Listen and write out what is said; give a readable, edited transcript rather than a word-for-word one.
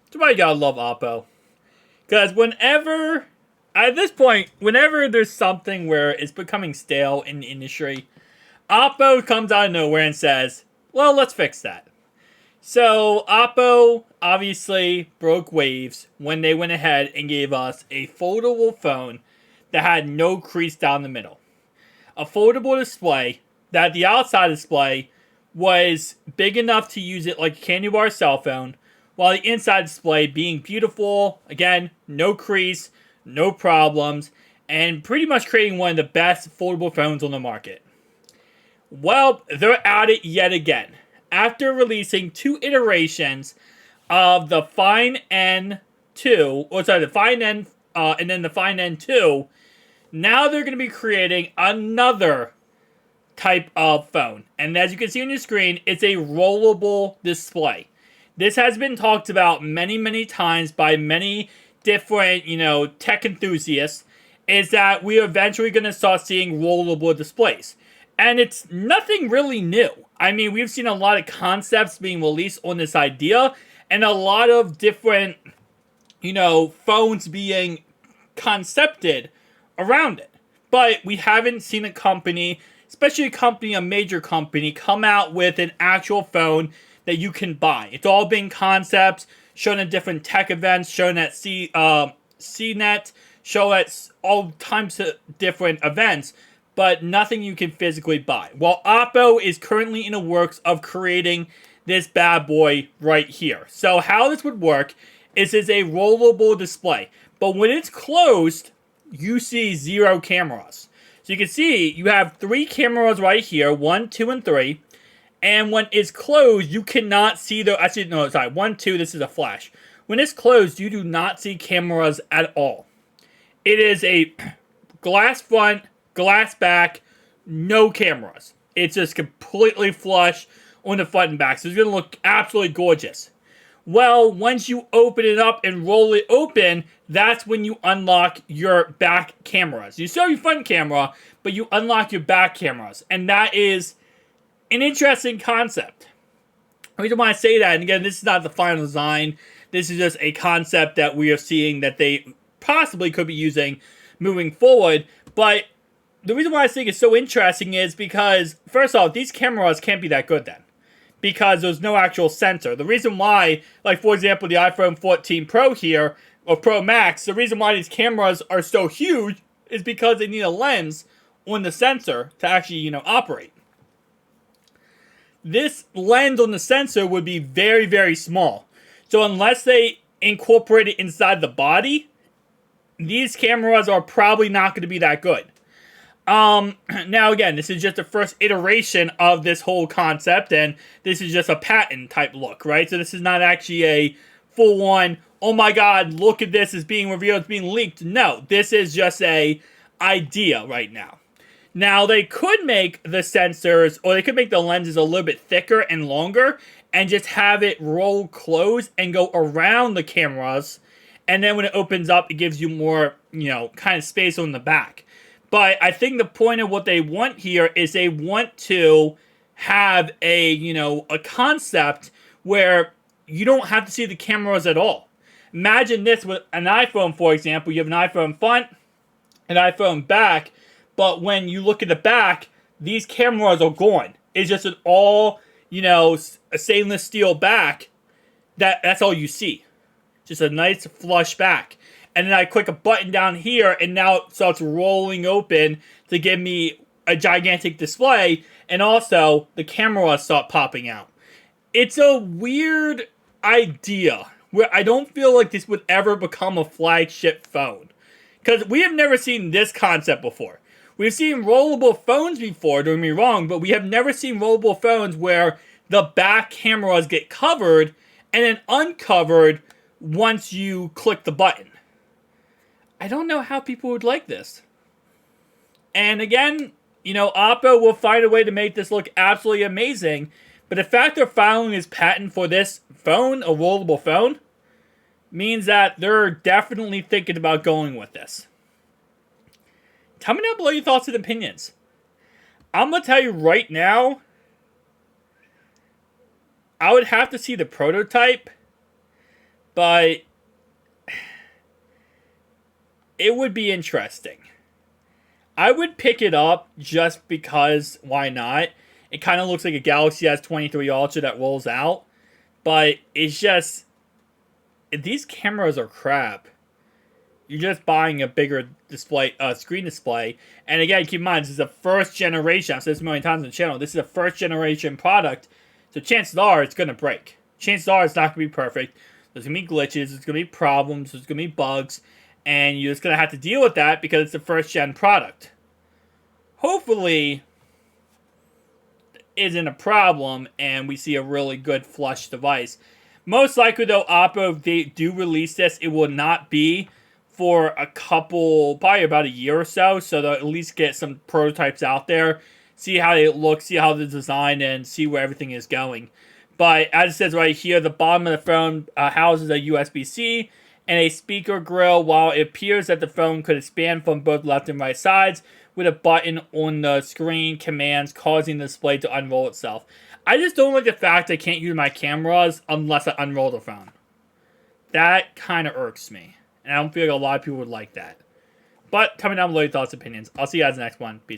That's why you gotta love Oppo. Because at this point, whenever there's something where it's becoming stale in the industry, Oppo comes out of nowhere and says, well, let's fix that. So, Oppo obviously broke waves when they went ahead and gave us a foldable phone that had no crease down the middle. A foldable display that the outside display was big enough to use it like a candy bar cell phone, while the inside display being beautiful, again, no crease, no problems, and pretty much creating one of the best foldable phones on the market. Well, they're at it yet again. After releasing two iterations of the Fine N2, the Fine N, and then the Fine N2, now they're going to be creating another type of phone. And as you can see on your screen, it's a rollable display. This has been talked about many, many times by many different, tech enthusiasts, is that we're eventually going to start seeing rollable displays. And it's nothing really new. I mean, we've seen a lot of concepts being released on this idea, and a lot of different, phones being concepted around it. But we haven't seen a company, especially a major company, come out with an actual phone that you can buy. It's all been concepts, shown at different tech events, shown at CNET, shown at all types of different events, but nothing you can physically buy. Well, Oppo is currently in the works of creating this bad boy right here. So how this would work is it's a rollable display, but when it's closed, you see 0 cameras. So you can see you have 3 cameras right here, 1, 2, and 3. And when it's closed, you cannot see the... Actually, no, sorry. 1, 2, this is a flash. When it's closed, you do not see cameras at all. It is a glass front, glass back, no cameras. It's just completely flush on the front and back. So it's going to look absolutely gorgeous. Well, once you open it up and roll it open, that's when you unlock your back cameras. You still have your front camera, but you unlock your back cameras. And that is an interesting concept. The reason why I say that, and again, this is not the final design. This is just a concept that we are seeing that they possibly could be using moving forward. But the reason why I think it's so interesting is because, first off, these cameras can't be that good then, because there's no actual sensor. The reason why, like for example, the iPhone 14 Pro here, or Pro Max, the reason why these cameras are so huge is because they need a lens on the sensor to actually, operate. This lens on the sensor would be very, very small. So unless they incorporate it inside the body, these cameras are probably not going to be that good. Now again, this is just the first iteration of this whole concept, and this is just a patent type look, right? So this is not actually a full-on, oh my god, look at this, it's being revealed, it's being leaked. No, this is just a idea right now. Now, they could make the sensors, or they could make the lenses a little bit thicker and longer, and just have it roll close and go around the cameras, and then when it opens up, it gives you more, kind of space on the back. But I think the point of what they want here is they want to have a concept where you don't have to see the cameras at all. Imagine this with an iPhone, for example. You have an iPhone front, an iPhone back, but when you look at the back, these cameras are gone. It's just an all, a stainless steel back. That's all you see. Just a nice flush back. And then I click a button down here, and now it starts rolling open to give me a gigantic display, and also the cameras start popping out. It's a weird idea where I don't feel like this would ever become a flagship phone. Because we have never seen this concept before. We've seen rollable phones before, don't get me wrong, but we have never seen rollable phones where the back cameras get covered and then uncovered once you click the button. I don't know how people would like this. And again, Oppo will find a way to make this look absolutely amazing, but the fact they're filing this patent for this phone, a rollable phone, means that they're definitely thinking about going with this. Tell me down below your thoughts and opinions. I'm going to tell you right now, I would have to see the prototype, But it would be interesting. I would pick it up just because, why not? It kind of looks like a Galaxy S23 Ultra that rolls out. But it's just, these cameras are crap. You're just buying a bigger display, screen display. And again, keep in mind, this is a first generation. I've said this a million times on the channel. This is a first generation product. So chances are it's going to break. Chances are it's not going to be perfect. There's going to be glitches. There's going to be problems. There's going to be bugs. And you're just going to have to deal with that because it's a first gen product. Hopefully, isn't a problem and we see a really good flush device. Most likely though, Oppo, if they do release this, it will not be for a couple, probably about a year or so, so they'll at least get some prototypes out there, see how it looks, see how the design, and see where everything is going. But as it says right here, the bottom of the phone houses a USB-C and a speaker grill, while it appears that the phone could expand from both left and right sides with a button on the screen commands causing the display to unroll itself. I just don't like the fact I can't use my cameras unless I unroll the phone. That kind of irks me. And I don't feel like a lot of people would like that. But comment down below your thoughts and opinions. I'll see you guys in the next one. Peace.